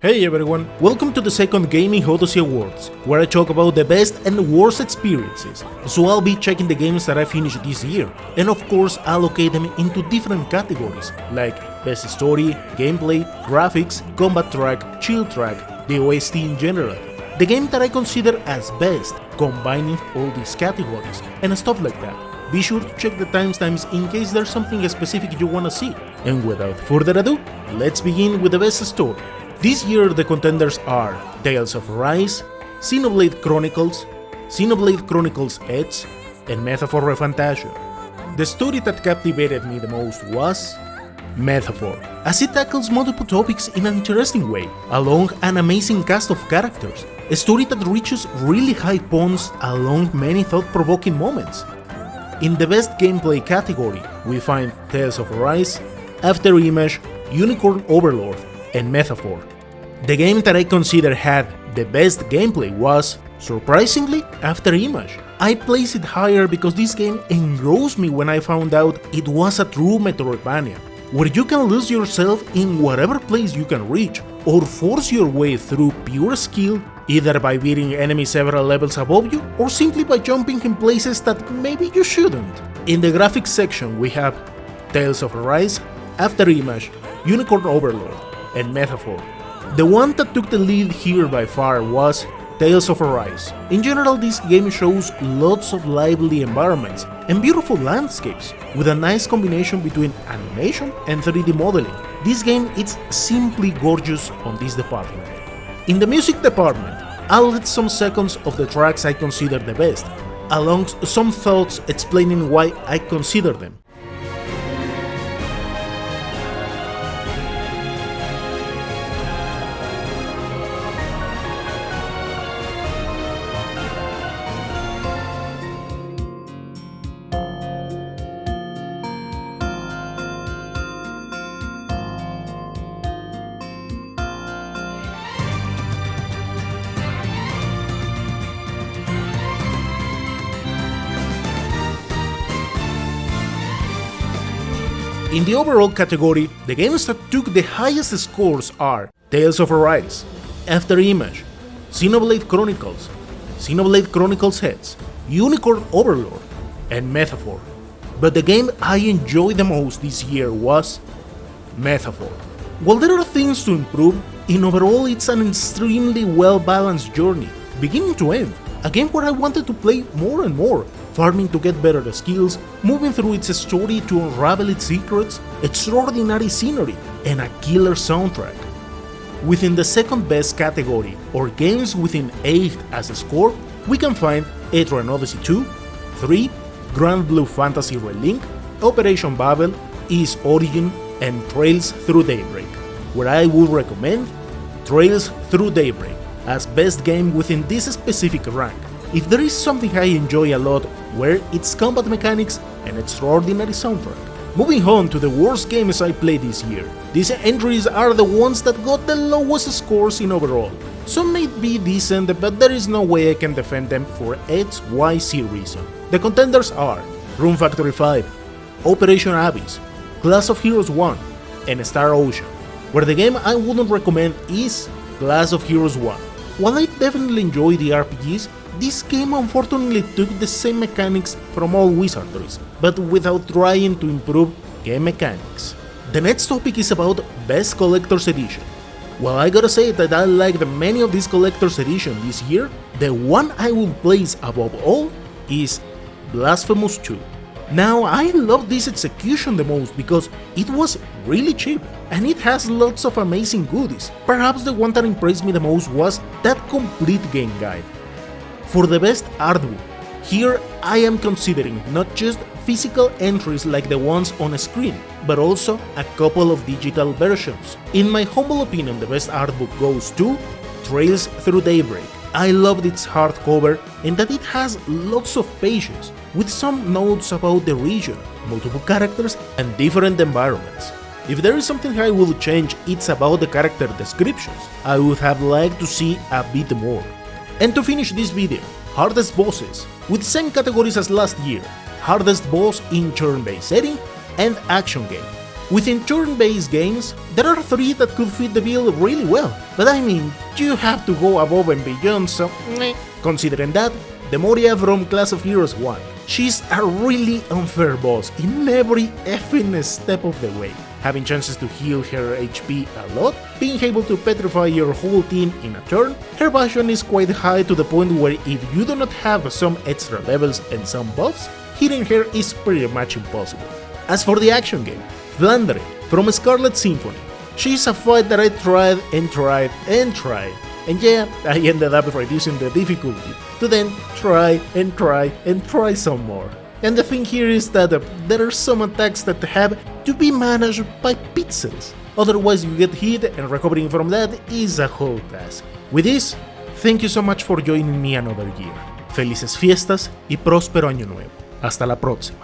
Hey everyone, welcome to the second Gaming Odyssey Awards, where I talk about the best and worst experiences. So I'll be checking the games that I finished this year, and of course allocate them into different categories, like best story, gameplay, graphics, combat track, chill track, the OST in general, the game that I consider as best, combining all these categories, and stuff like that. Be sure to check the timestamps in case there's something specific you wanna see. And without further ado, let's begin with the best story. This year the contenders are Tales of Arise, Xenoblade Chronicles X, and Metaphor Refantasia. The story that captivated me the most was Metaphor, as it tackles multiple topics in an interesting way, along an amazing cast of characters, a story that reaches really high points along many thought-provoking moments. In the best gameplay category, we find Tales of Arise, Afterimage, Unicorn Overlord, and Metaphor. The game that I consider had the best gameplay was, surprisingly, Afterimage. I placed it higher because this game engrossed me when I found out it was a true Metroidvania, where you can lose yourself in whatever place you can reach, or force your way through pure skill, either by beating enemies several levels above you, or simply by jumping in places that maybe you shouldn't. In the graphics section we have Tales of Arise, Afterimage, Unicorn Overlord, and Metaphor. The one that took the lead here by far was Tales of Arise. In general, this game shows lots of lively environments and beautiful landscapes, with a nice combination between animation and 3D modeling. This game is simply gorgeous on this department. In the music department, I'll add some seconds of the tracks I consider the best, along some thoughts explaining why I consider them. In the overall category, the games that took the highest scores are Tales of Arise, Afterimage, Xenoblade Chronicles X, Unicorn Overlord, and Metaphor. But the game I enjoyed the most this year was Metaphor. While there are things to improve, in overall it's an extremely well-balanced journey, beginning to end, a game where I wanted to play more and more, farming to get better skills, moving through its story to unravel its secrets, extraordinary scenery, and a killer soundtrack. Within the second best category, or games within 8 as a score, we can find Etrian Odyssey 2, 3, Grand Blue Fantasy Relink, Operation Babel, Ys Origin, and Trails Through Daybreak, where I would recommend Trails Through Daybreak as best game within this specific rank. If there is something I enjoy a lot, where it's combat mechanics and extraordinary soundtrack. Moving on to the worst games I played this year. These entries are the ones that got the lowest scores in overall. Some may be decent, but there is no way I can defend them for XYZ reason. The contenders are Rune Factory 5, Operation Abyss, Class of Heroes 1, and Star Ocean, where the game I wouldn't recommend is Class of Heroes 1. While I definitely enjoy the RPGs, this game unfortunately took the same mechanics from all wizardries, but without trying to improve game mechanics. The next topic is about Best Collector's Edition. While I gotta say that I liked many of these Collector's Edition this year, the one I will place above all is Blasphemous 2. Now, I love this execution the most because it was really cheap, and it has lots of amazing goodies. Perhaps the one that impressed me the most was that complete game guide. For the best artbook, here I am considering not just physical entries like the ones on screen, but also a couple of digital versions. In my humble opinion, the best artbook goes to Trails Through Daybreak. I loved its hardcover and that it has lots of pages, with some notes about the region, multiple characters, and different environments. If there is something I would change, it's about the character descriptions. I would have liked to see a bit more. And to finish this video, hardest bosses, with same categories as last year, hardest boss in turn-based setting and action game. Within turn-based games, there are 3 that could fit the bill really well, but I mean, you have to go above and beyond, so meh. Considering that, the Moria from Class of Heroes 1. She's a really unfair boss in every effing step of the way. Having chances to heal her HP a lot, being able to petrify your whole team in a turn, her passion is quite high to the point where if you do not have some extra levels and some buffs, hitting her is pretty much impossible. As for the action game, Flandre from Scarlet Symphony. She's a fight that I tried and tried and tried, and yeah, I ended up reducing the difficulty to then try and try and try some more. And the thing here is that there are some attacks that have to be managed by pixels, otherwise you get hit and recovering from that is a whole task. With this, thank you so much for joining me another year. Felices fiestas y próspero año nuevo. Hasta la próxima.